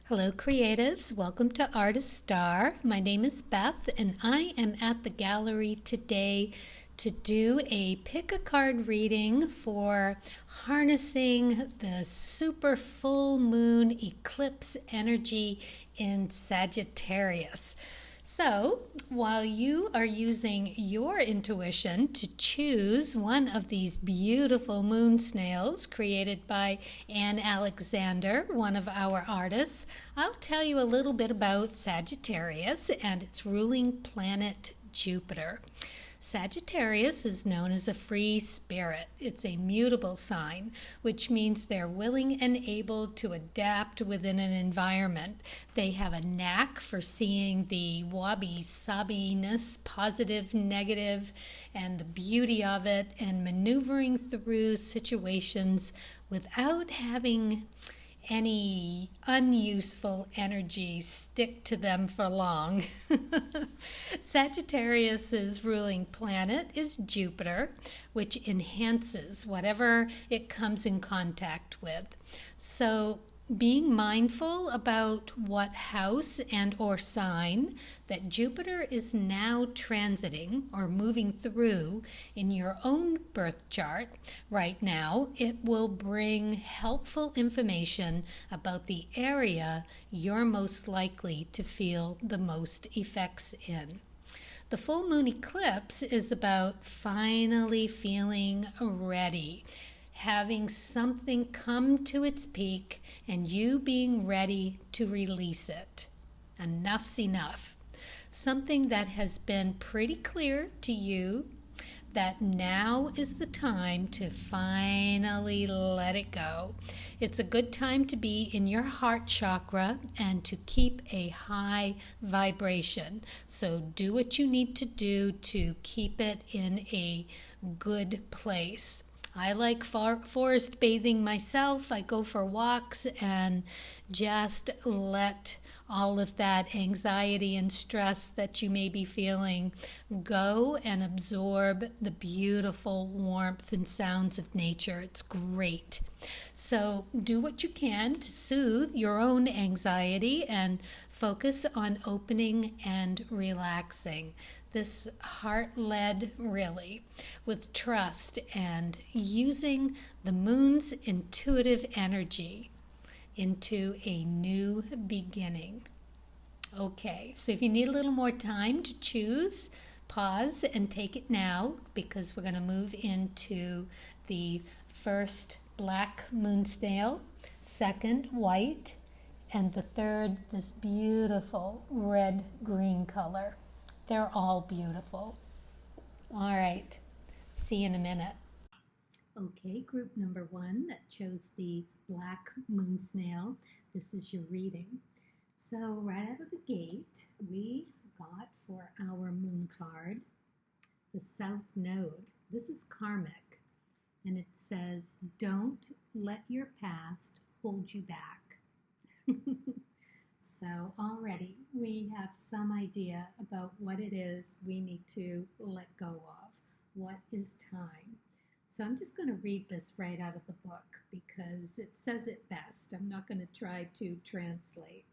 Hello, creatives. Welcome to Artist Star. My name is Beth, and I am at the gallery today to do a pick a card reading for harnessing the super full moon eclipse energy in Sagittarius. So, while you are using your intuition to choose one of these beautiful moon snails created by Anne Alexander, one of our artists, I'll tell you a little bit about Sagittarius and its ruling planet, Jupiter. Sagittarius is known as a free spirit. It's a mutable sign, which means they're willing and able to adapt within an environment. They have a knack for seeing the wabi-sabiness, positive, negative, and the beauty of it, and maneuvering through situations without having any unuseful energy stick to them for long. Sagittarius's ruling planet is Jupiter, which enhances whatever it comes in contact with. So being mindful about what house and or sign that Jupiter is now transiting or moving through in your own birth chart right now, it will bring helpful information about the area you're most likely to feel the most effects in. The full moon eclipse is about finally feeling ready, having something come to its peak and you being ready to release it. Enough's enough. Something that has been pretty clear to you that now is the time to finally let it go. It's a good time to be in your heart chakra and to keep a high vibration. So do what you need to do to keep it in a good place. I like forest bathing myself. I go for walks and just let all of that anxiety and stress that you may be feeling go and absorb the beautiful warmth and sounds of nature. It's great. So do what you can to soothe your own anxiety and focus on opening and relaxing. This heart-led, really, with trust and using the moon's intuitive energy into a new beginning. Okay, so if you need a little more time to choose, pause and take it now, because we're going to move into the first black moon snail, second white, and the third this beautiful red-green color. They're all beautiful. All right, see you in a minute. Okay, group number one that chose the black moon snail. This is your reading. So right out of the gate, we got for our moon card the South Node. This is karmic, and it says, don't let your past hold you back. So already we have some idea about what it is we need to let go of. What is time? So I'm just going to read this right out of the book because it says it best. I'm not going to try to translate.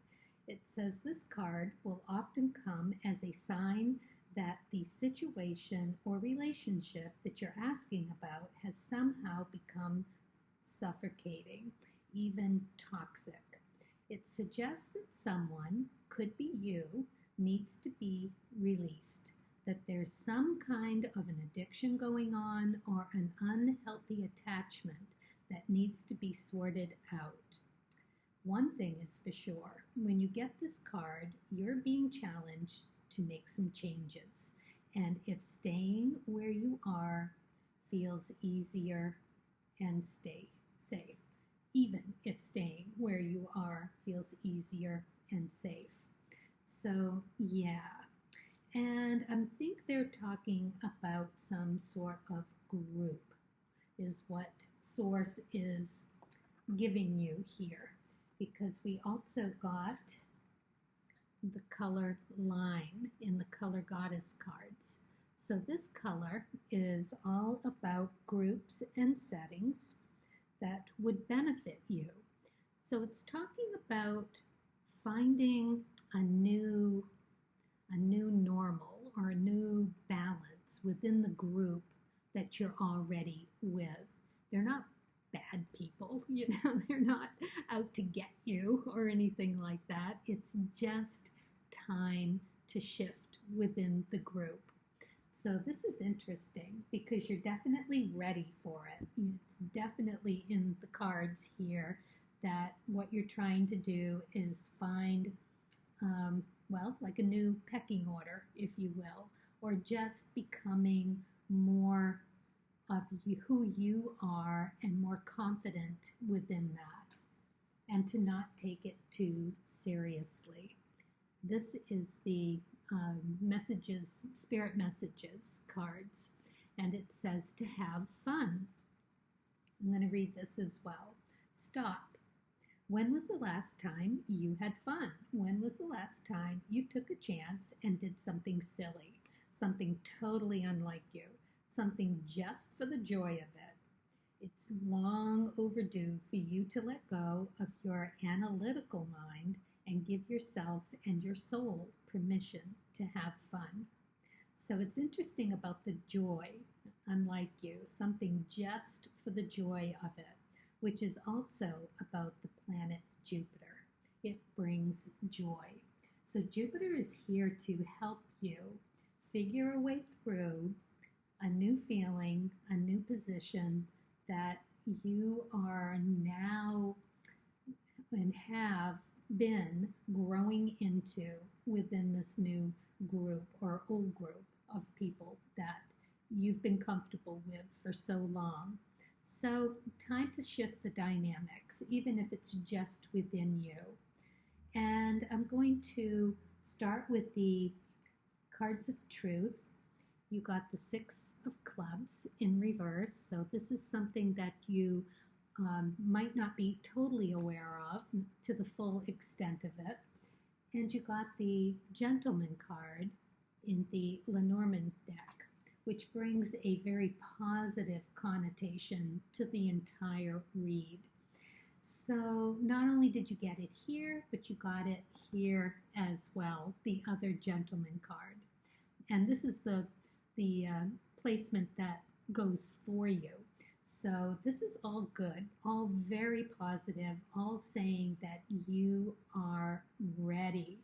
It says this card will often come as a sign that the situation or relationship that you're asking about has somehow become suffocating, even toxic. It suggests that someone, could be you, needs to be released, that there's some kind of an addiction going on or an unhealthy attachment that needs to be sorted out. One thing is for sure, when you get this card, you're being challenged to make some changes. And if staying where you are feels easier, and stay safe. Even if staying where you are feels easier and safe. So, yeah. And I think they're talking about some sort of group is what Source is giving you here. Because we also got the color lime in the color goddess cards. So this color is all about groups and settings that would benefit you. So it's talking about finding a new normal or a new balance within the group that you're already with. They're not bad people, they're not out to get you or anything like that. It's just time to shift within the group. So this is interesting because you're definitely ready for it. It's definitely in the cards here that what you're trying to do is find, like a new pecking order, if you will, or just becoming more of who you are and more confident within that, and to not take it too seriously. This is the spirit messages cards, and it says to have fun. I'm going to read this as well. Stop. When was the last time you had fun? When was the last time you took a chance and did something silly, something totally unlike you, something just for the joy of it? It's long overdue for you to let go of your analytical mind and give yourself and your soul permission to have fun. So it's interesting about the joy, unlike you, something just for the joy of it, which is also about the planet Jupiter. It brings joy. So Jupiter is here to help you figure a way through a new feeling, a new position that you are now and have been growing into within this new group or old group of people that you've been comfortable with for so long. So time to shift the dynamics, even if it's just within you. And I'm going to start with the cards of truth. You got the Six of Clubs in reverse. So this is something that you might not be totally aware of to the full extent of it. And you got the Gentleman card in the Lenormand deck, which brings a very positive connotation to the entire read. So not only did you get it here, but you got it here as well, the other Gentleman card. And this is the placement that goes for you. So this is all good, all very positive, all saying that you are ready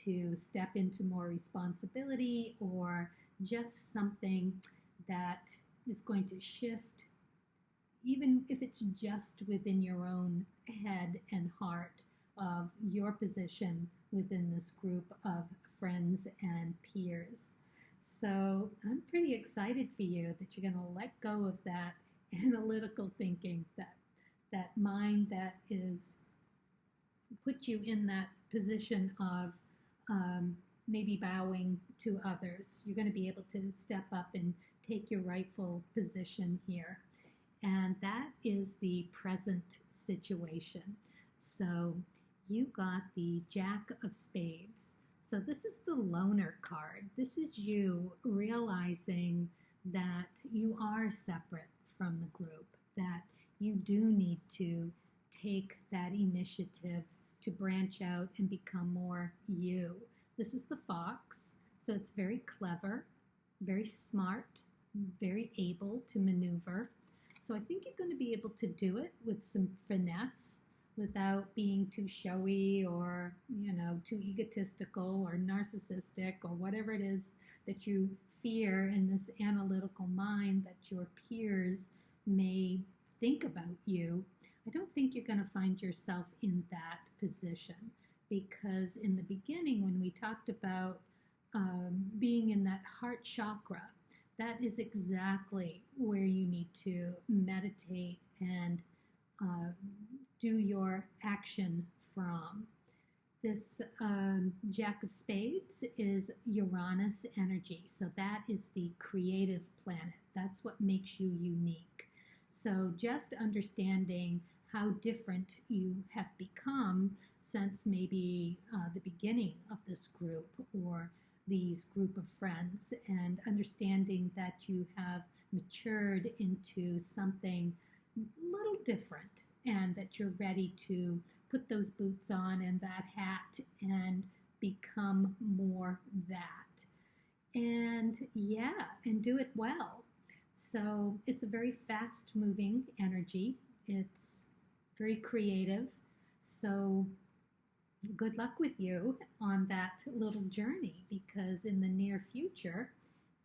to step into more responsibility or just something that is going to shift, even if it's just within your own head and heart of your position within this group of friends and peers. So I'm pretty excited for you that you're going to let go of that analytical thinking, that mind that is put you in that position of maybe bowing to others. You're going to be able to step up and take your rightful position here. And that is the present situation. So you got the Jack of Spades. So this is the loner card. This is you realizing that you are separate from the group, that you do need to take that initiative to branch out and become more you. This is the Fox, so it's very clever, very smart, very able to maneuver. So I think you're going to be able to do it with some finesse without being too showy or, too egotistical or narcissistic or whatever it is that you fear in this analytical mind that your peers may think about you. I don't think you're going to find yourself in that position, because in the beginning when we talked about being in that heart chakra, that is exactly where you need to meditate and do your action from. This Jack of Spades is Uranus energy, so that is the creative planet. That's what makes you unique. So just understanding how different you have become since maybe the beginning of this group or these group of friends, and understanding that you have matured into something a little different and that you're ready to put those boots on and that hat and become more that. And yeah, and do it well. So it's a very fast moving energy. It's very creative. So good luck with you on that little journey, because in the near future,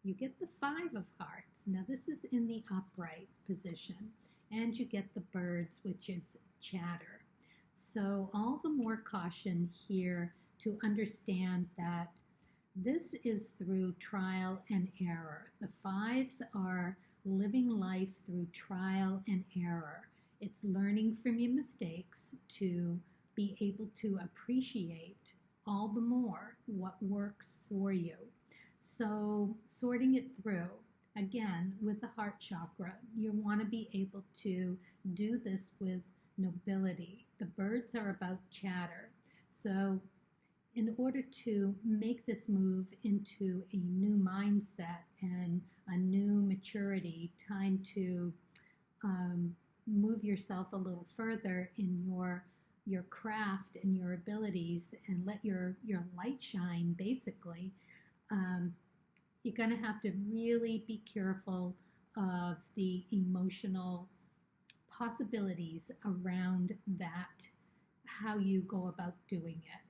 you get the 5 of Hearts. Now this is in the upright position, and you get the birds, which is chatter. So all the more caution here to understand that this is through trial and error. The 5s are living life through trial and error. It's learning from your mistakes to be able to appreciate all the more what works for you. So sorting it through, again, with the heart chakra, you want to be able to do this with nobility. The birds are about chatter. So in order to make this move into a new mindset and a new maturity, time to move yourself a little further in your craft and your abilities and let your light shine, basically, you're going to have to really be careful of the emotional possibilities around that, how you go about doing it.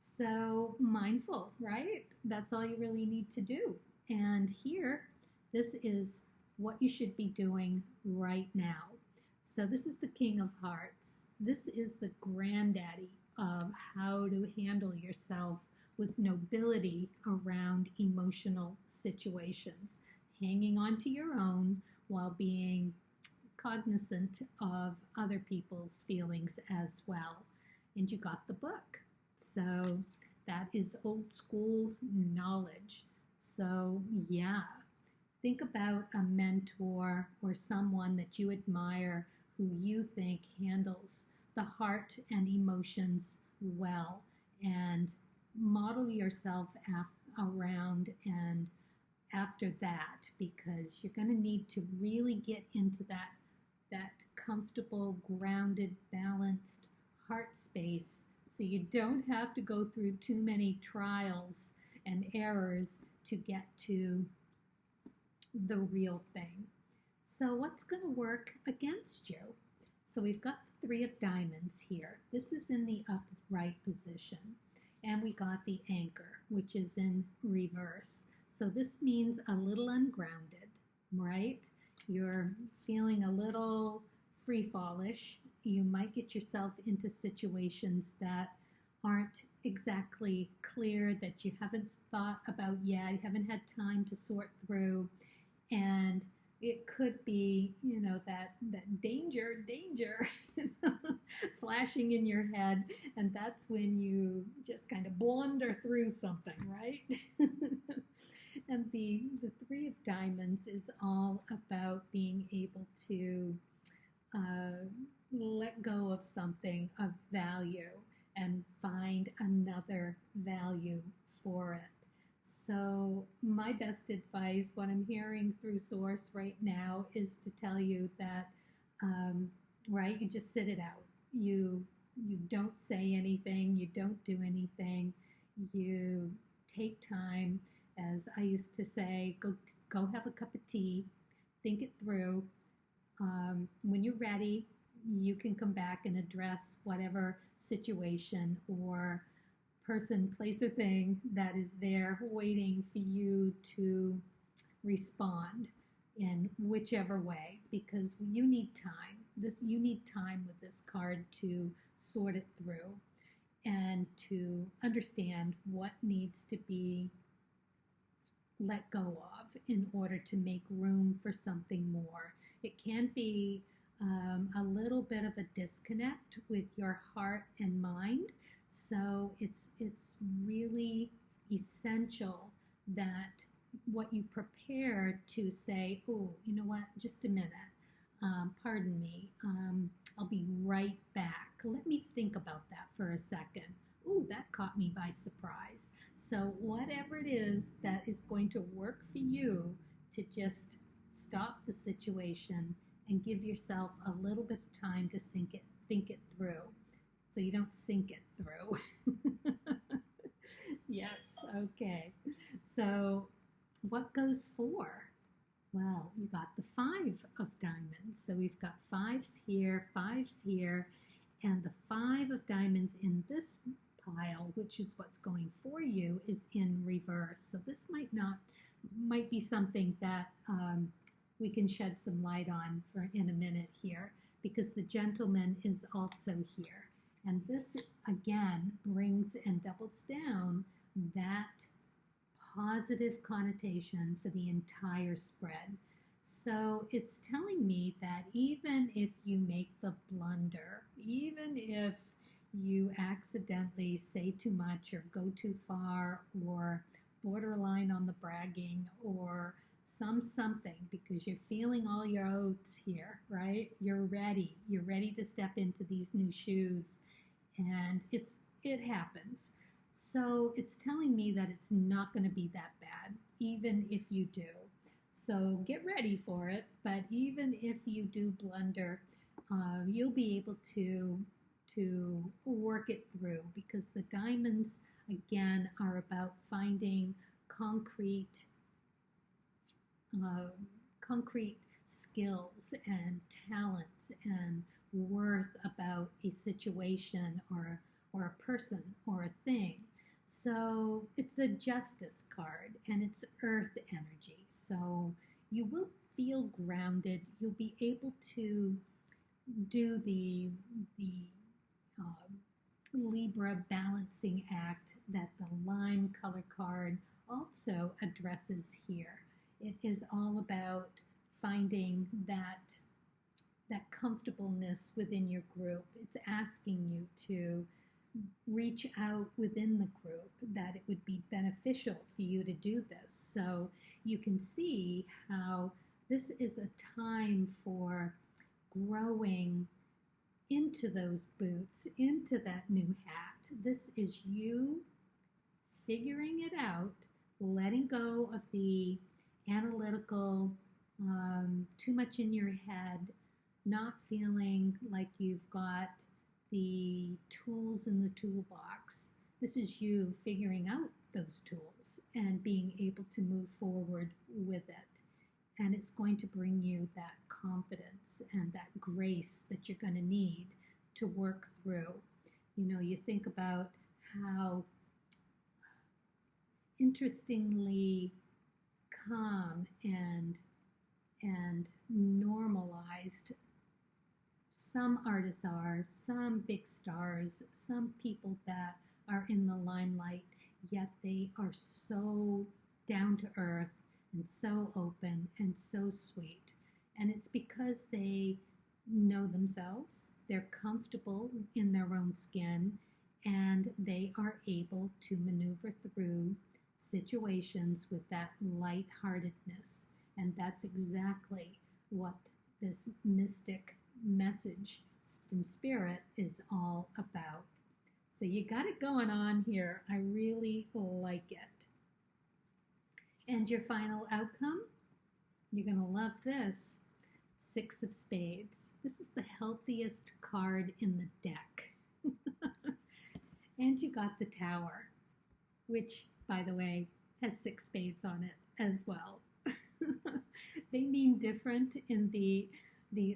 So mindful, right? That's all you really need to do. And here, this is what you should be doing right now. So this is the King of Hearts. This is the granddaddy of how to handle yourself with nobility around emotional situations, hanging on to your own while being cognizant of other people's feelings as well. And you got the book. So that is old school knowledge. So yeah, think about a mentor or someone that you admire who you think handles the heart and emotions well, and model yourself around and after that, because you're going to need to really get into that comfortable, grounded, balanced heart space, so you don't have to go through too many trials and errors to get to the real thing. So what's going to work against you? So we've got the 3 of Diamonds here. This is in the upright position. And we got the Anchor, which is in reverse. So this means a little ungrounded, right? You're feeling a little free-fallish. You might get yourself into situations that aren't exactly clear, that you haven't thought about yet, you haven't had time to sort through. And it could be, that danger, flashing in your head. And that's when you just kind of blunder through something, right? And the 3 of Diamonds is all about being able to let go of something of value and find another value for it. So my best advice, what I'm hearing through Source right now, is to tell you that, right, you just sit it out. You don't say anything, you don't do anything, you take time. As I used to say, go have a cup of tea, think it through. When you're ready, you can come back and address whatever situation or person, place, or thing that is there waiting for you to respond in whichever way, because you need time. You need time with this card to sort it through and to understand what needs to be let go of in order to make room for something more. It can be a little bit of a disconnect with your heart and mind. So it's really essential that what you prepare to say, oh, you know what, just a minute, pardon me, I'll be right back. Let me think about that for a second. Ooh, that caught me by surprise. So whatever it is that is going to work for you to just stop the situation and give yourself a little bit of time to think it through. so you don't sink it through. Yes, okay. So what goes for? Well, you got the 5 of diamonds. So we've got 5s here, 5s here, and the 5 of diamonds in this pile, which is what's going for you, is in reverse. So this might be something that we can shed some light on for in a minute here, because the gentleman is also here. And this, again, brings and doubles down that positive connotation for the entire spread. So it's telling me that even if you make the blunder, even if you accidentally say too much or go too far or borderline on the bragging or something, because you're feeling all your oats here, right? You're ready to step into these new shoes, and it happens. So it's telling me that it's not going to be that bad, even if you do. So get ready for it. But even if you do blunder, you'll be able to work it through, because the diamonds, again, are about finding concrete skills and talents and worth about a situation or a person or a thing. So it's the Justice card, and it's earth energy. So you will feel grounded. You'll be able to do the Libra balancing act that the lime color card also addresses here. It is all about finding that comfortableness within your group. It's asking you to reach out within the group, that it would be beneficial for you to do this. So you can see how this is a time for growing into those boots, into that new hat. This is you figuring it out, letting go of the analytical, too much in your head, not feeling like you've got the tools in the toolbox. This is you figuring out those tools and being able to move forward with it. And it's going to bring you that confidence and that grace that you're going to need to work through. You know, you think about how interestingly calm and normalized some artists are, some big stars, some people that are in the limelight, yet they are so down to earth and so open and so sweet. And it's because they know themselves, they're comfortable in their own skin, and they are able to maneuver through situations with that lightheartedness. And that's exactly what this mystic message from Spirit is all about. So you got it going on here. I really like it. And your final outcome? You're going to love this. 6 of Spades. This is the healthiest card in the deck. And you got the Tower, which, by the way, has 6 spades on it as well. They mean different in the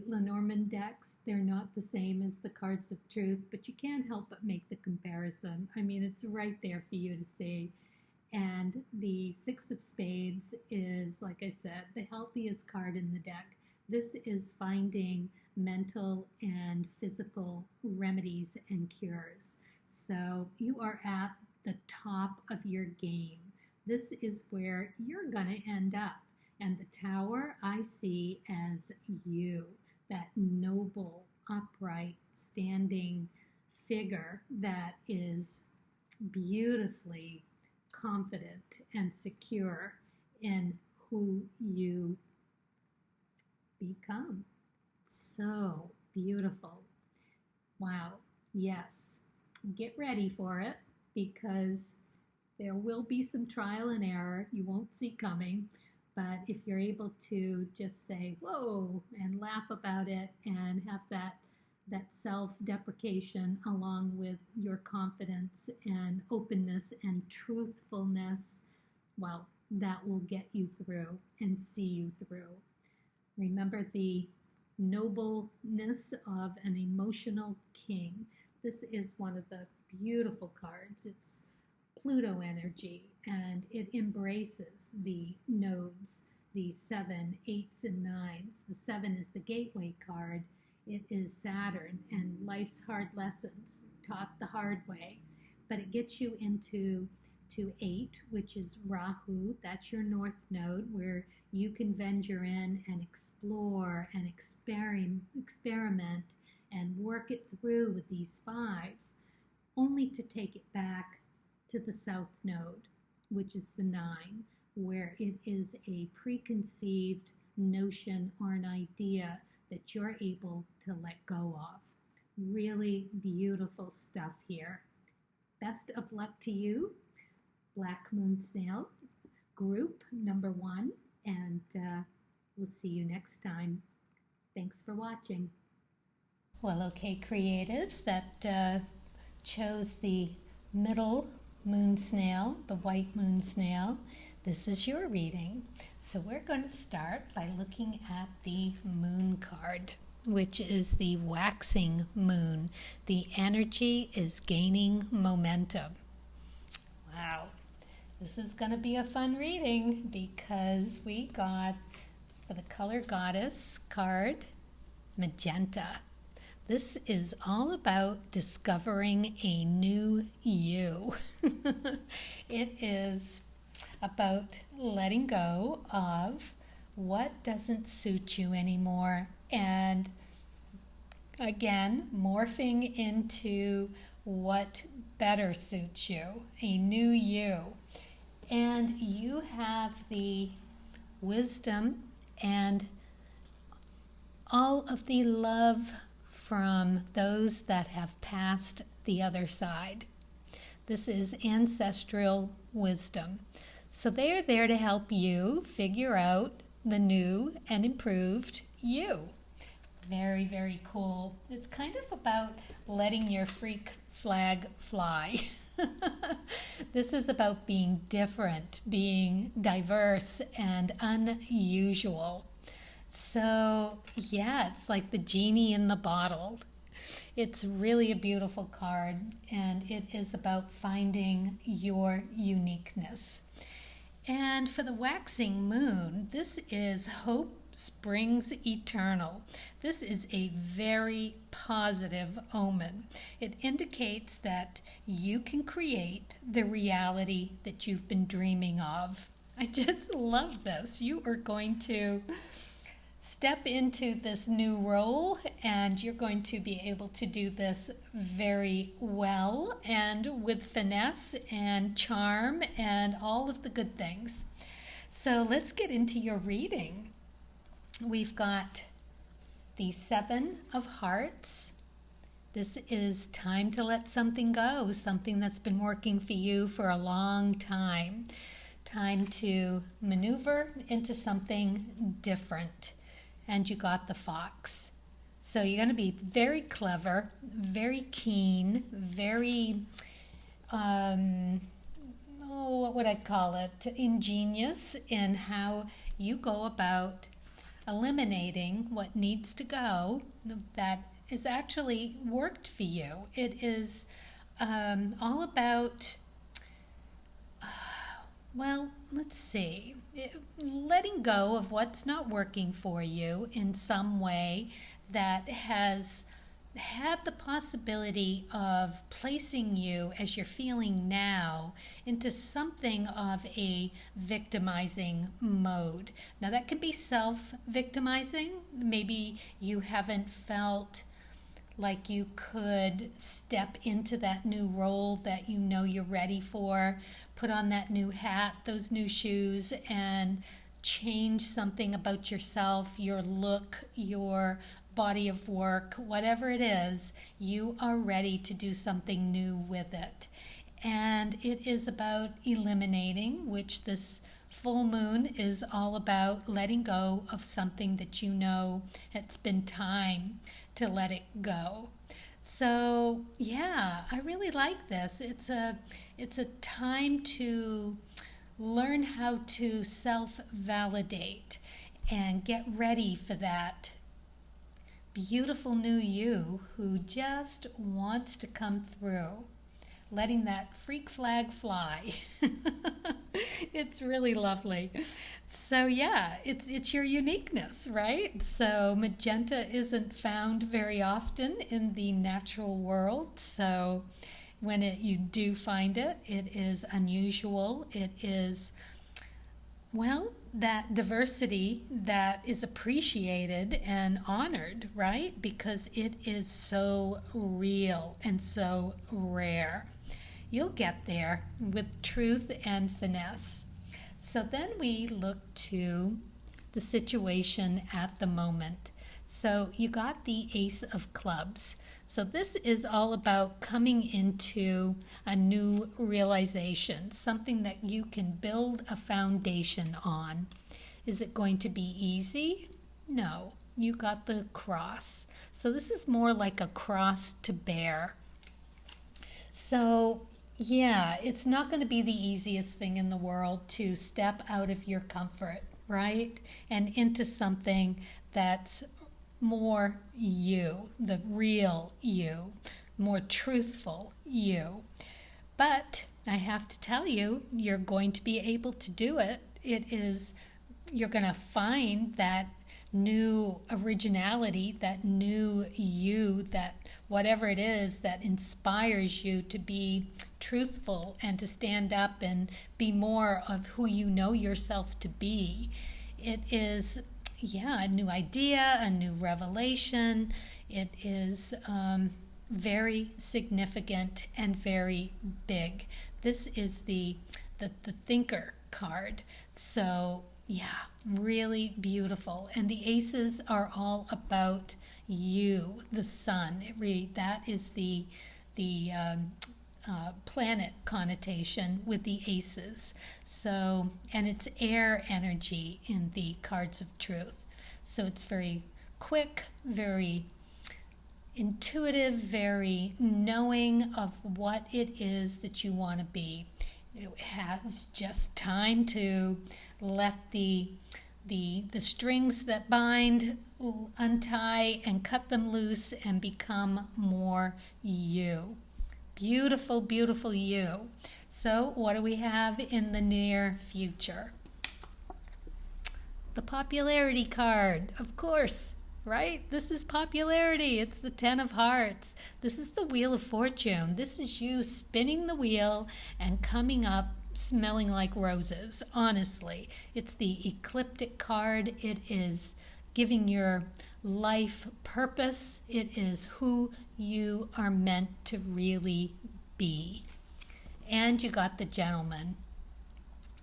Lenormand decks. They're not the same as the cards of truth, but you can't help but make the comparison. I mean, it's right there for you to see. And the 6 of Spades is, like I said, the healthiest card in the deck. This is finding mental and physical remedies and cures. So you are at the top of your game. This is where you're going to end up. And the Tower I see as you, that noble, upright, standing figure that is beautifully confident and secure in who you become. So beautiful. Wow. Yes. Get ready for it, because there will be some trial and error you won't see coming. But if you're able to just say, whoa, and laugh about it and have that that self-deprecation along with your confidence and openness and truthfulness, well, that will get you through and see you through. Remember the nobleness of an emotional king. This is one of the beautiful cards. It's Pluto energy, and it embraces the nodes, the 7, 8s, and 9s. The 7 is the gateway card. It is Saturn and life's hard lessons taught the hard way. But it gets you into 8, which is Rahu. That's your north node, where you can venture in and explore and experiment and work it through with these 5s, only to take it back to the south node, which is the 9, where it is a preconceived notion or an idea that you're able to let go of. Really beautiful stuff here. Best of luck to you, Black Moon Snail, group number 1, and we'll see you next time. Thanks for watching. Well, okay, creatives that chose the middle moon snail, the white moon snail, this is your reading. So we're going to start by looking at the moon card, which is the waxing moon. The energy is gaining momentum. Wow. This is going to be a fun reading because we got, for the color goddess card, magenta. This is all about discovering a new you. It is about letting go of what doesn't suit you anymore and, again, morphing into what better suits you, a new you. And you have the wisdom and all of the love from those that have passed the other side. This is ancestral wisdom. So they are there to help you figure out the new and improved you. Very, very cool. It's kind of about letting your freak flag fly. This is about being different, being diverse and unusual. So, yeah, it's like the genie in the bottle. It's really a beautiful card, and it is about finding your uniqueness. And for the waxing moon, this is hope springs eternal. This is a very positive omen. It indicates that you can create the reality that you've been dreaming of. I just love this. You are going to step into this new role, and you're going to be able to do this very well and with finesse and charm and all of the good things. So let's get into your reading. We've got the 7 of Hearts. This is time to let something go, something that's been working for you for a long time. Time to maneuver into something different. And you got the Fox. So you're going to be very clever, very keen, very, what would I call it, ingenious in how you go about eliminating what needs to go that is actually worked for you. It is all about, well, let's see, letting go of what's not working for you in some way that has had the possibility of placing you, as you're feeling now, into something of a victimizing mode. Now that can be self-victimizing. Maybe you haven't felt like you could step into that new role that you know you're ready for, put on that new hat, those new shoes, and change something about yourself, your look, your body of work, whatever it is, you are ready to do something new with it. And it is about eliminating, which this full moon is all about letting go of something that you know it's been time to let it go. So yeah, I really like this. It's a time to learn how to self-validate and get ready for that beautiful new you who just wants to come through, letting that freak flag fly. It's really lovely. So yeah, it's your uniqueness, right? So magenta isn't found very often in the natural world. So when you do find it, it is unusual. It is, well, that diversity that is appreciated and honored, right? Because it is so real and so rare. You'll get there with truth and finesse. So then we look to the situation at the moment. So you got the Ace of Clubs. So this is all about coming into a new realization, something that you can build a foundation on. Is it going to be easy? No. You got the cross. So this is more like a cross to bear. So yeah, it's not going to be the easiest thing in the world to step out of your comfort, right? And into something that's more you, the real you, more truthful you. But I have to tell you, you're going to be able to do it. You're going to find that new originality, that new you, that whatever it is that inspires you to be truthful and to stand up and be more of who you know yourself to be. It is, yeah, a new idea, a new revelation. It is very significant and very big. This is the thinker card. So yeah, really beautiful. And the aces are all about you, the sun. That is the planet connotation with the aces. So, and it's air energy in the cards of truth. So it's very quick, very intuitive, very knowing of what it is that you want to be. It has just time to let the strings that bind untie and cut them loose and become more you. Beautiful, beautiful you. So what do we have in the near future? The popularity card, of course, right? This is popularity. It's the 10 of Hearts. This is the Wheel of Fortune. This is you spinning the wheel and coming up smelling like roses, honestly. It's the ecliptic card. It is giving your life purpose. It is who you are meant to really be. And you got the Gentleman,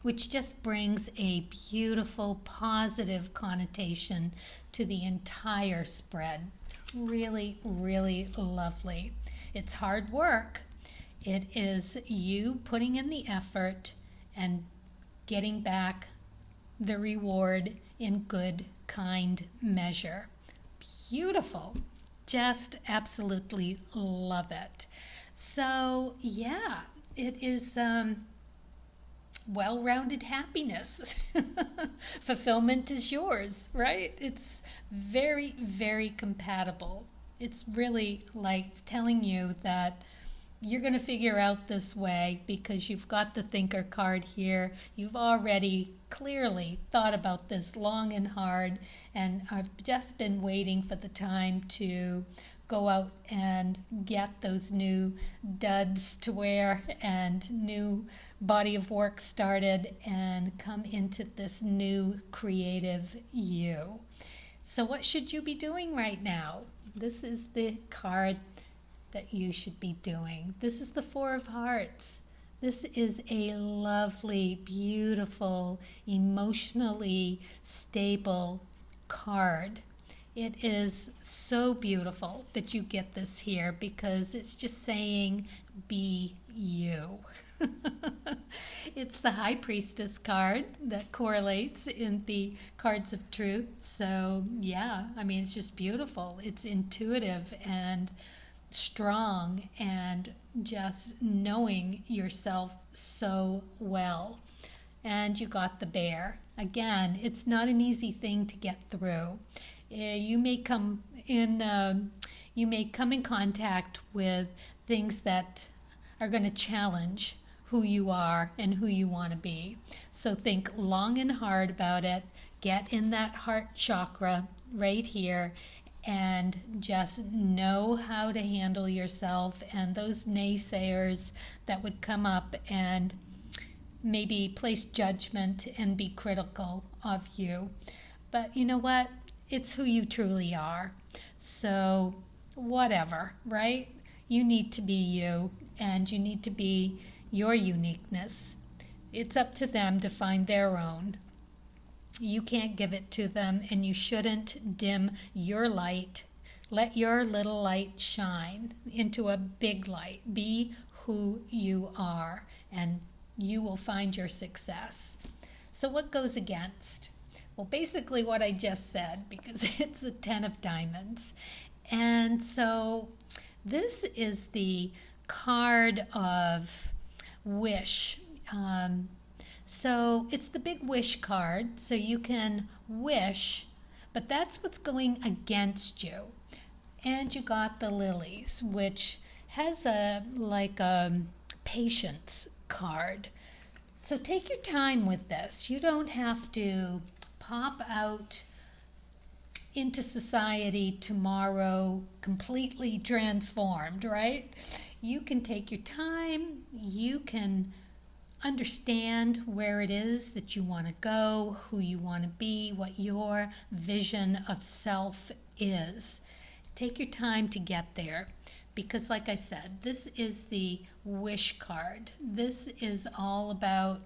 which just brings a beautiful, positive connotation to the entire spread. Really, really lovely. It's hard work. It is you putting in the effort and getting back the reward in good, kind measure. Beautiful. Just absolutely love it. So, yeah, it is well-rounded happiness. Fulfillment is yours, right? It's very, very compatible. It's really like telling you that you're going to figure out this way because you've got the thinker card here. You've already clearly thought about this long and hard, and I've just been waiting for the time to go out and get those new duds to wear and new body of work started and come into this new creative you. So what should you be doing right now? This is the card that you should be doing. This is the Four of Hearts. This is a lovely, beautiful, emotionally stable card. It is so beautiful that you get this here because it's just saying, be you. It's the High Priestess card that correlates in the Cards of Truth. So, yeah, I mean, it's just beautiful. It's intuitive and strong and just knowing yourself so well. And you got the Bear. Again, it's not an easy thing to get through. You may come in contact with things that are going to challenge who you are and who you want to be. So think long and hard about it. Get in that heart chakra right here and just know how to handle yourself and those naysayers that would come up and maybe place judgment and be critical of you. But you know what? It's who you truly are. So whatever, right? You need to be you, and you need to be your uniqueness. It's up to them to find their own. You can't give it to them, and you shouldn't dim your light. Let your little light shine into a big light. Be who you are, and you will find your success. So what goes against? Well, basically what I just said, because it's the 10 of Diamonds. And so this is the card of wish. So it's the big wish card. So you can wish, but that's what's going against you. And you got the lilies, which has a patience card. So take your time with this. You don't have to pop out into society tomorrow completely transformed, right? You can take your time. You can understand where it is that you want to go, who you want to be, what your vision of self is. Take your time to get there. Because like I said, this is the wish card. This is all about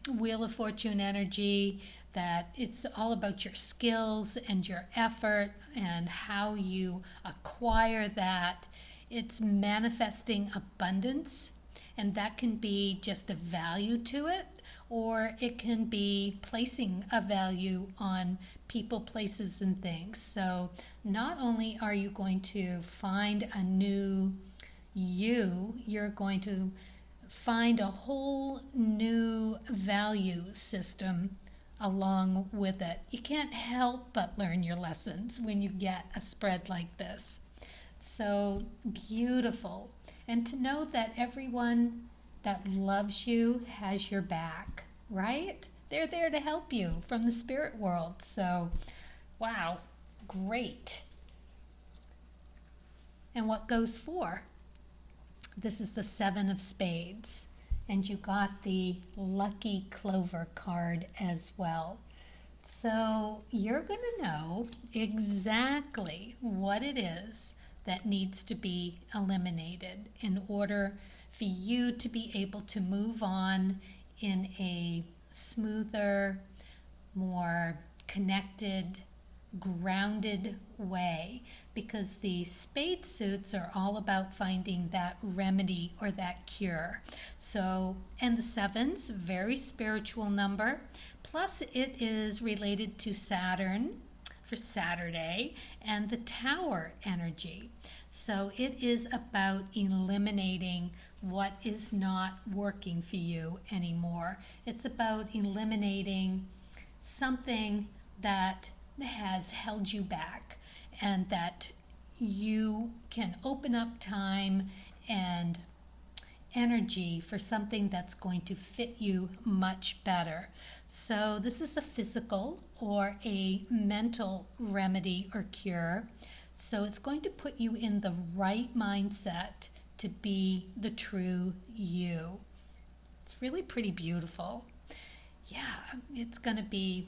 Wheel of Fortune energy, that it's all about your skills and your effort and how you acquire that. It's manifesting abundance, and that can be just a value to it, or it can be placing a value on people, places, and things. So not only are you going to find a new you, you're going to find a whole new value system along with it. You can't help but learn your lessons when you get a spread like this. So beautiful. And to know that everyone that loves you has your back, right? They're there to help you from the spirit world. So, wow, great. And what goes for? This is the 7 of Spades. And you got the Lucky Clover card as well. So you're going to know exactly what it is that needs to be eliminated in order for you to be able to move on in a smoother, more connected, grounded way, because the spade suits are all about finding that remedy or that cure. So, and the 7's very spiritual number, plus it is related to Saturn for Saturday and the Tower energy. So it is about eliminating what is not working for you anymore. It's about eliminating something that has held you back, and that you can open up time and energy for something that's going to fit you much better. So this is a physical or a mental remedy or cure. So it's going to put you in the right mindset to be the true you. It's really pretty beautiful. Yeah, it's going to be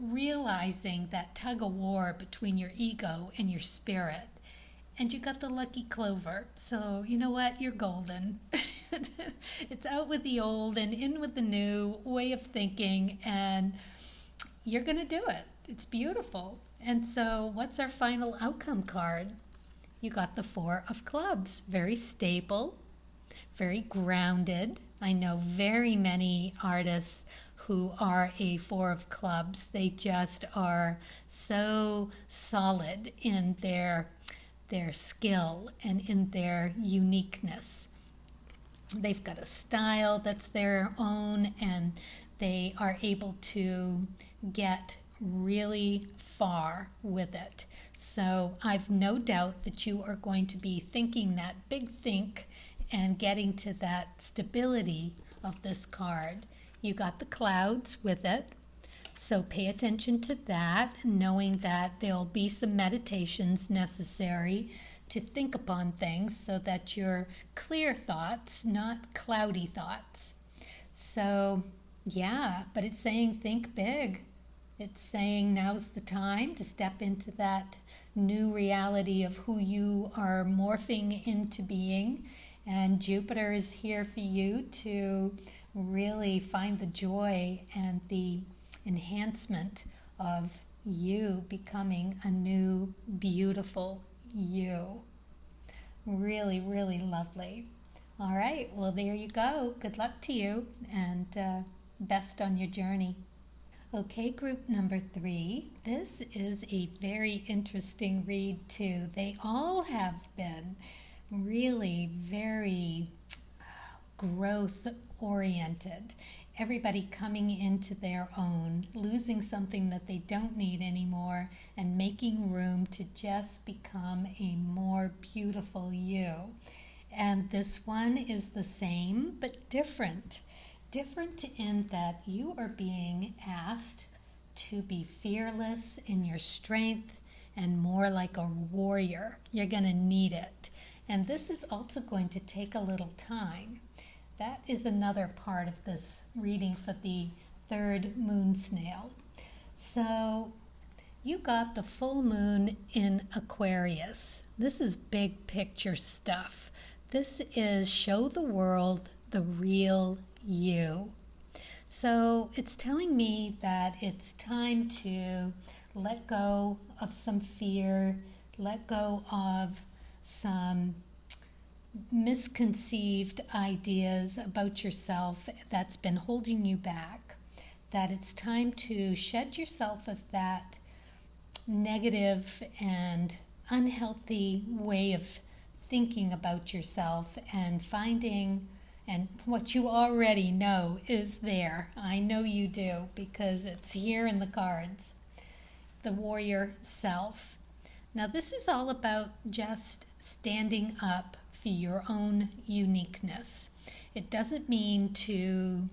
realizing that tug of war between your ego and your spirit. And you got the Lucky Clover. So you know what? You're golden. It's out with the old and in with the new way of thinking, and you're going to do it. It's beautiful. And so what's our final outcome card? You got the 4 of Clubs. Very stable, very grounded. I know very many artists who are a Four of Clubs. They just are so solid in their skill and in their uniqueness. They've got a style that's their own, and they are able to get really far with it. So I've no doubt that you are going to be thinking that big think and getting to that stability of this card. You got the clouds with it, so pay attention to that, knowing that there'll be some meditations necessary to think upon things so that you're clear thoughts, not cloudy thoughts. So, yeah, but it's saying think big. It's saying now's the time to step into that new reality of who you are morphing into being. And Jupiter is here for you to really find the joy and the enhancement of you becoming a new, beautiful you. Really, really lovely. All right, well, there you go. Good luck to you, and best on your journey. Okay, group number 3. This is a very interesting read, too. They all have been really very growth-oriented. Everybody coming into their own, losing something that they don't need anymore, and making room to just become a more beautiful you. And this one is the same, but different. Different in that you are being asked to be fearless in your strength and more like a warrior. You're going to need it. And this is also going to take a little time. That is another part of this reading for the third Moon Snail. So you got the full moon in Aquarius. This is big picture stuff. This is show the world the real you. So it's telling me that it's time to let go of some fear, let go of some misconceived ideas about yourself that's been holding you back, that it's time to shed yourself of that negative and unhealthy way of thinking about yourself and finding, and what you already know is there. I know you do because it's here in the cards. The warrior self. Now this is all about just standing up for your own uniqueness. It doesn't mean to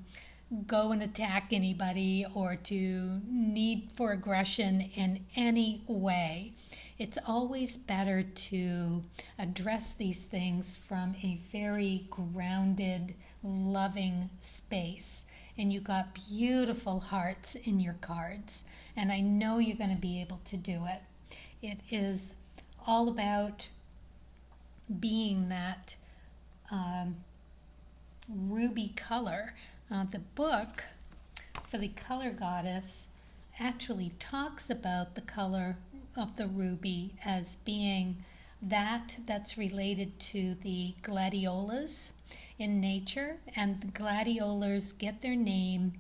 go and attack anybody or to need for aggression in any way. It's always better to address these things from a very grounded, loving space. And you got beautiful hearts in your cards, and I know you're going to be able to do it. It is all about being that ruby color. The book for the color goddess actually talks about the color of the ruby as being that's related to the gladiolas in nature, and the gladiolas get their name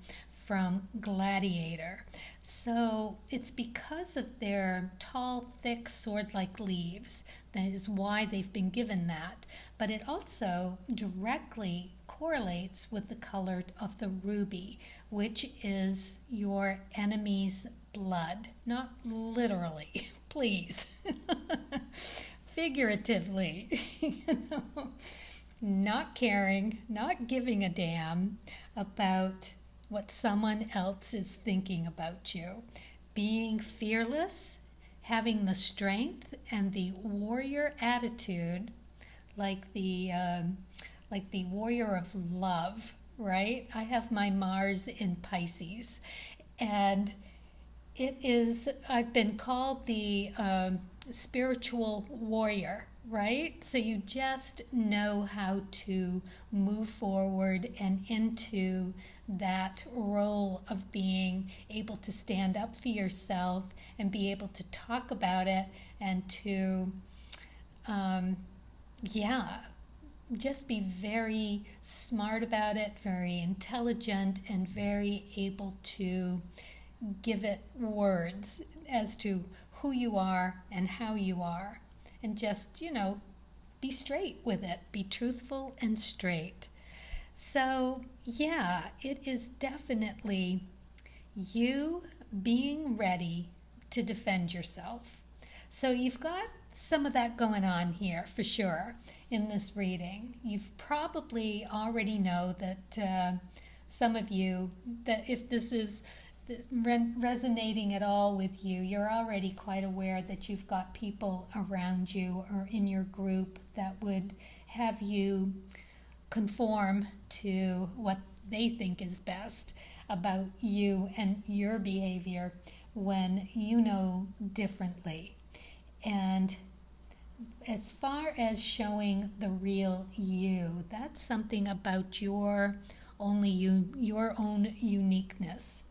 from gladiator. So it's because of their tall, thick, sword-like leaves. That is why they've been given that. But it also directly correlates with the color of the ruby, which is your enemy's blood. Not literally, please. Figuratively. Not caring, not giving a damn about what someone else is thinking about you. Being fearless, having the strength and the warrior attitude, like the warrior of love, right? I have my Mars in Pisces, and I've been called the spiritual warrior, right? So you just know how to move forward and into that role of being able to stand up for yourself and be able to talk about it and to, just be very smart about it, very intelligent, and very able to give it words as to who you are and how you are. And just, be straight with it. Be truthful and straight. So, yeah, it is definitely you being ready to defend yourself. So you've got some of that going on here for sure in this reading. You've probably already know that some of you, that if this is resonating at all with you, you're already quite aware that you've got people around you or in your group that would have you conform to what they think is best about you and your behavior when you know differently. And as far as showing the real you, that's something about your own uniqueness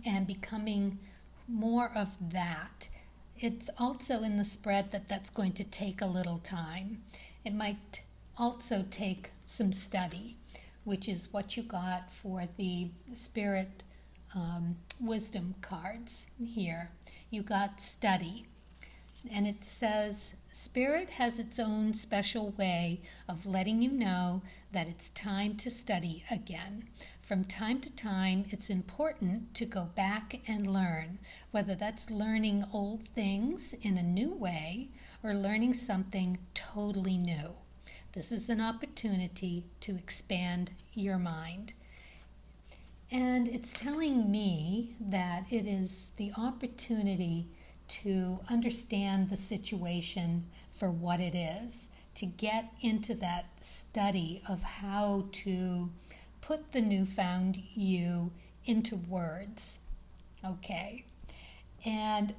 and becoming more of that. It's also in the spread that that's going to take a little time. It might also take some study, which is what you got for the Spirit Wisdom cards here. You got study. And it says, Spirit has its own special way of letting you know that it's time to study again. From time to time, it's important to go back and learn, whether that's learning old things in a new way or learning something totally new. This is an opportunity to expand your mind. And it's telling me that it is the opportunity to understand the situation for what it is, to get into that study of how to put the newfound you into words. Okay. And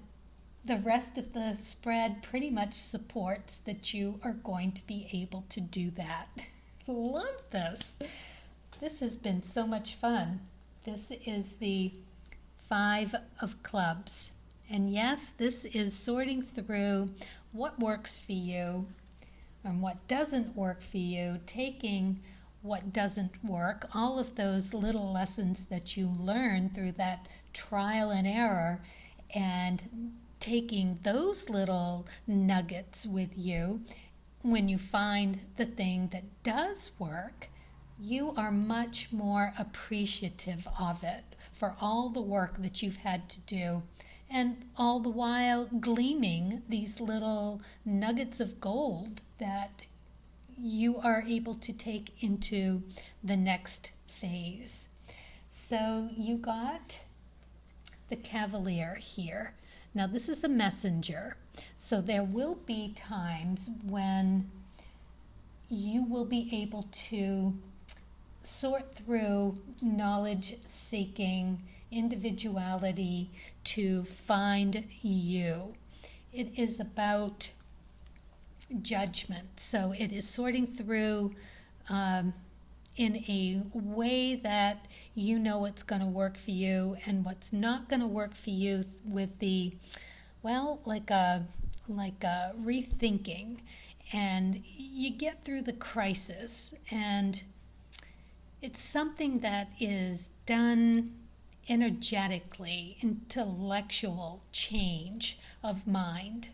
the rest of the spread pretty much supports that you are going to be able to do that. Love this. This has been so much fun. This is the 5 of Clubs. And yes, this is sorting through what works for you and what doesn't work for you, taking what doesn't work, all of those little lessons that you learn through that trial and error, and taking those little nuggets with you. When you find the thing that does work, you are much more appreciative of it for all the work that you've had to do, and all the while gleaming these little nuggets of gold that you are able to take into the next phase. So you got the Cavalier here. Now this is a messenger, so there will be times when you will be able to sort through knowledge-seeking individuality to find you. It is about judgment, so it is sorting through in a way that you know what's going to work for you and what's not going to work for you, with the, well, like a rethinking, and you get through the crisis, and it's something that is done energetically, intellectual change of mind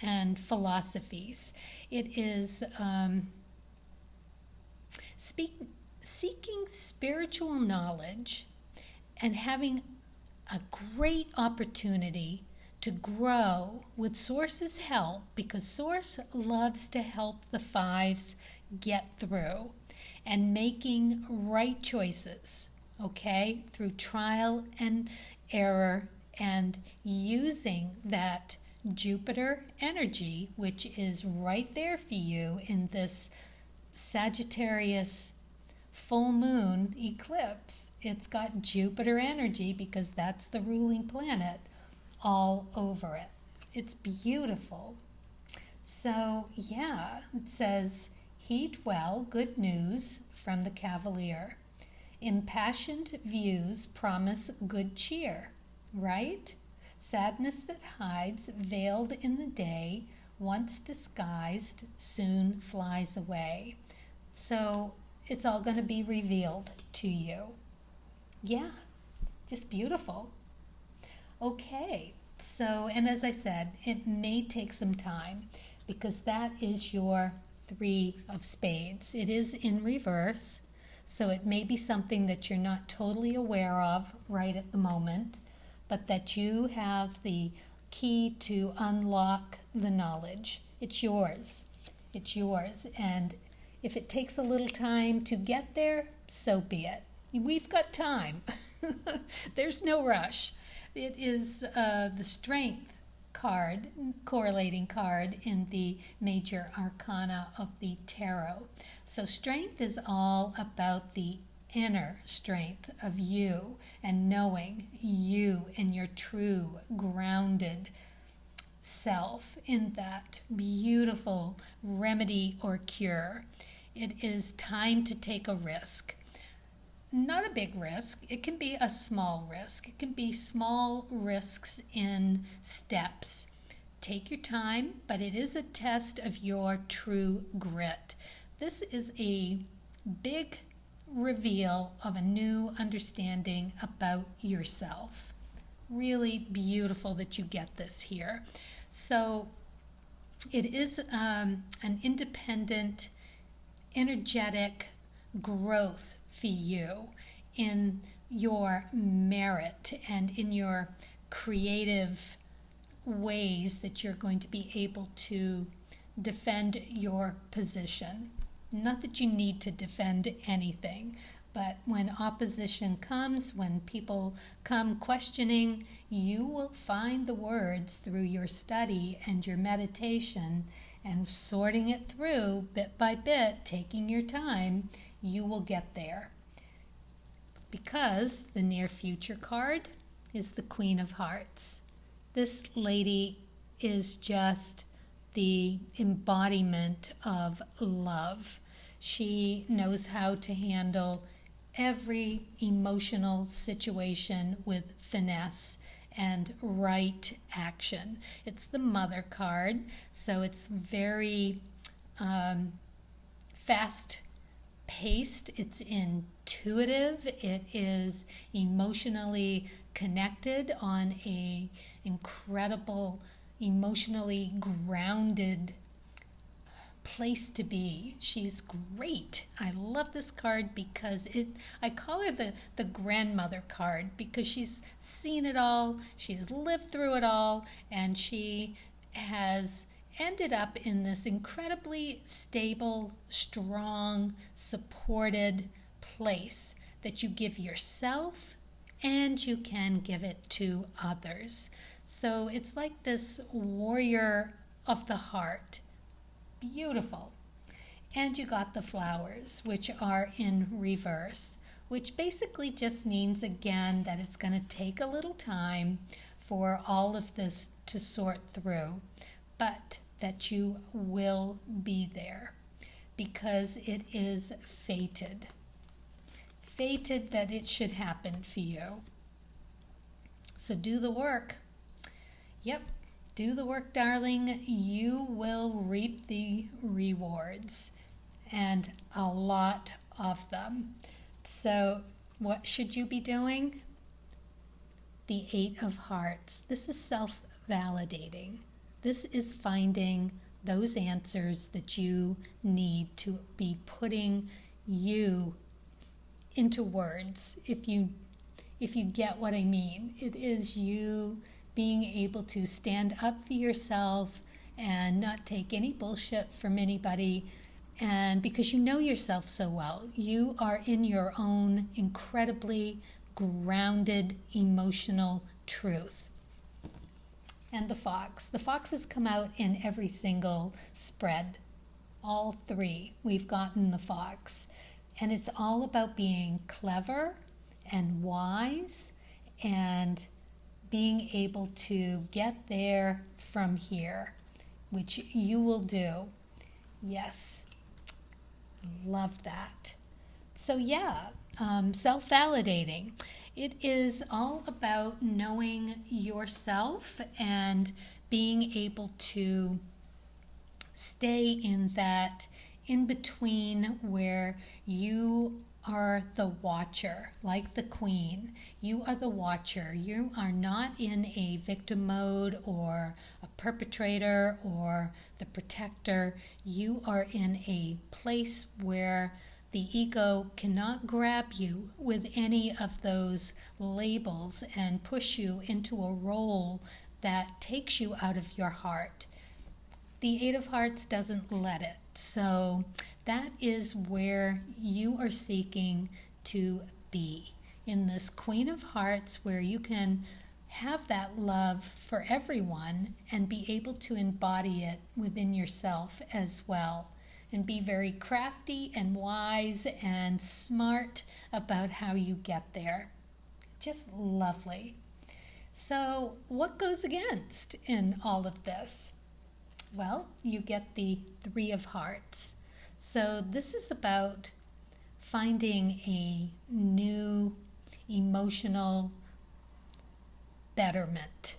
and philosophies. It is seeking spiritual knowledge and having a great opportunity to grow with Source's help, because Source loves to help the 5s get through and making right choices, okay, through trial and error, and using that Jupiter energy, which is right there for you in this Sagittarius full moon eclipse. It's got Jupiter energy because that's the ruling planet all over it. It's beautiful. So yeah, it says, heed well, good news from the Cavalier. Impassioned views promise good cheer, right? Sadness that hides, veiled in the day, once disguised, soon flies away. So it's all going to be revealed to you. Yeah, just beautiful. Okay, so, and as I said, it may take some time because that is your 3 of spades. It is in reverse, so it may be something that you're not totally aware of right at the moment, but that you have the key to unlock the knowledge. It's yours. It's yours. And if it takes a little time to get there, so be it. We've got time. There's no rush. It is the strength card, correlating card in the major arcana of the tarot. So strength is all about the inner strength of you and knowing you and your true grounded self in that beautiful remedy or cure. It is time to take a risk. Not a big risk. It can be a small risk. It can be small risks in steps. Take your time, but it is a test of your true grit. This is a big reveal of a new understanding about yourself. Really beautiful that you get this here. So it is an independent, energetic growth for you in your merit and in your creative ways that you're going to be able to defend your position. Not that you need to defend anything, but when opposition comes, when people come questioning, you will find the words through your study and your meditation and sorting it through bit by bit, taking your time, you will get there. Because the near future card is the Queen of Hearts. This lady is just the embodiment of love. She knows how to handle every emotional situation with finesse and right action. It's the Mother card, so it's very fast-paced, it's intuitive, it is emotionally connected on a incredible, emotionally grounded place to be. She's great. I love this card because I call her the grandmother card because she's seen it all, she's lived through it all, and she has ended up in this incredibly stable, strong, supported place that you give yourself and you can give it to others. So it's like this warrior of the heart. Beautiful. And you got the flowers, which are in reverse, which basically just means, again, that it's going to take a little time for all of this to sort through, but that you will be there because it is fated. Fated that it should happen for you. So do the work. Yep. Do the work, darling. You will reap the rewards, and a lot of them. So what should you be doing? The 8 of Hearts. This is self-validating. This is finding those answers that you need to be putting you into words. If you get what I mean, it is you being able to stand up for yourself and not take any bullshit from anybody, and because you know yourself so well, you are in your own incredibly grounded emotional truth. And the foxes come out in every single spread. All 3 we've gotten the fox, and it's all about being clever and wise and being able to get there from here, which you will do. Yes, love that. So yeah, self-validating. It is all about knowing yourself and being able to stay in that in between where you are the watcher, like the queen. You are the watcher. You are not in a victim mode or a perpetrator or the protector. You are in a place where the ego cannot grab you with any of those labels and push you into a role that takes you out of your heart. The Eight of Hearts doesn't let it. So that is where you are seeking to be, in this Queen of Hearts, where you can have that love for everyone and be able to embody it within yourself as well, and be very crafty and wise and smart about how you get there. Just lovely. So what goes against in all of this? Well, you get the Three of Hearts. So this is about finding a new emotional betterment.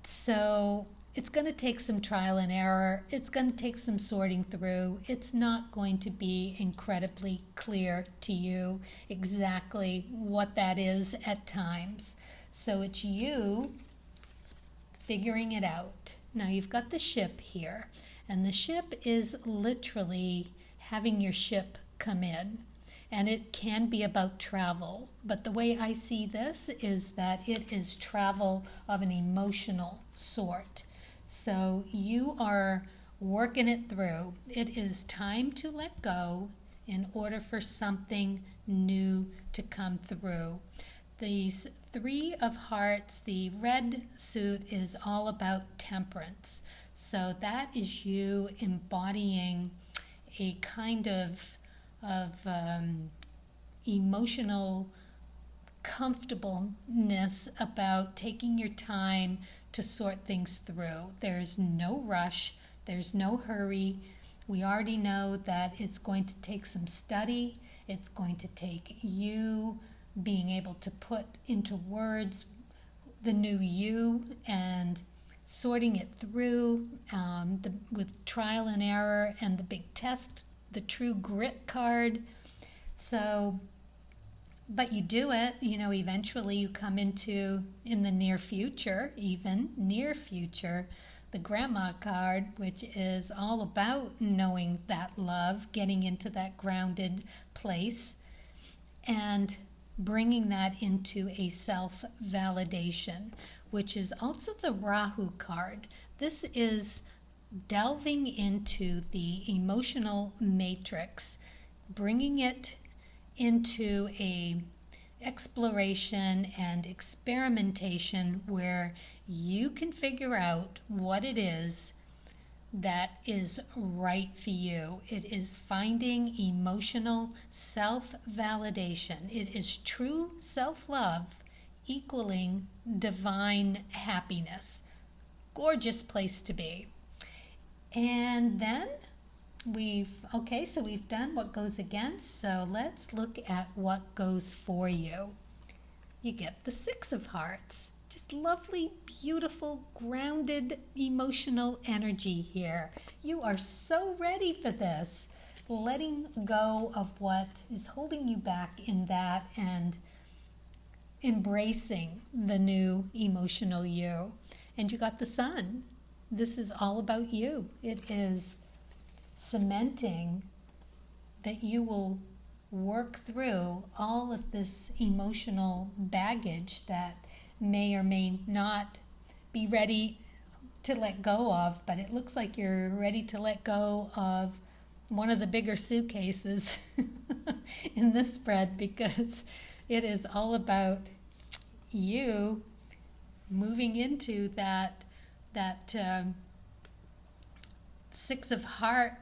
So it's going to take some trial and error. It's going to take some sorting through. It's not going to be incredibly clear to you exactly what that is at times. So it's you figuring it out. Now you've got the ship here, and the ship is literally having your ship come in. And it can be about travel, but the way I see this is that it is travel of an emotional sort. So you are working it through. It is time to let go in order for something new to come through. These Three of Hearts, the red suit is all about temperance. So that is you embodying a kind of emotional comfortableness about taking your time to sort things through. There's no rush. There's no hurry. We already know that it's going to take some study. It's going to take you being able to put into words the new you and sorting it through with trial and error and the big test, the true grit card. So, but you do it, eventually you come into, in the near future, the grandma card, which is all about knowing that love, getting into that grounded place, and bringing that into a self-validation, which is also the Rahu card. This is delving into the emotional matrix, bringing it into a exploration and experimentation where you can figure out what it is that is right for you. It is finding emotional self-validation. It is true self-love equaling divine happiness. Gorgeous place to be. And then we've done what goes against, so let's look at what goes for you. You get the Six of Hearts. Just lovely, beautiful, grounded, emotional energy here. You are so ready for this. Letting go of what is holding you back in that and embracing the new emotional you. And you got the Sun. This is all about you. It is cementing that you will work through all of this emotional baggage that may or may not be ready to let go of, but it looks like you're ready to let go of one of the bigger suitcases in this spread, because it is all about you moving into that Six of Heart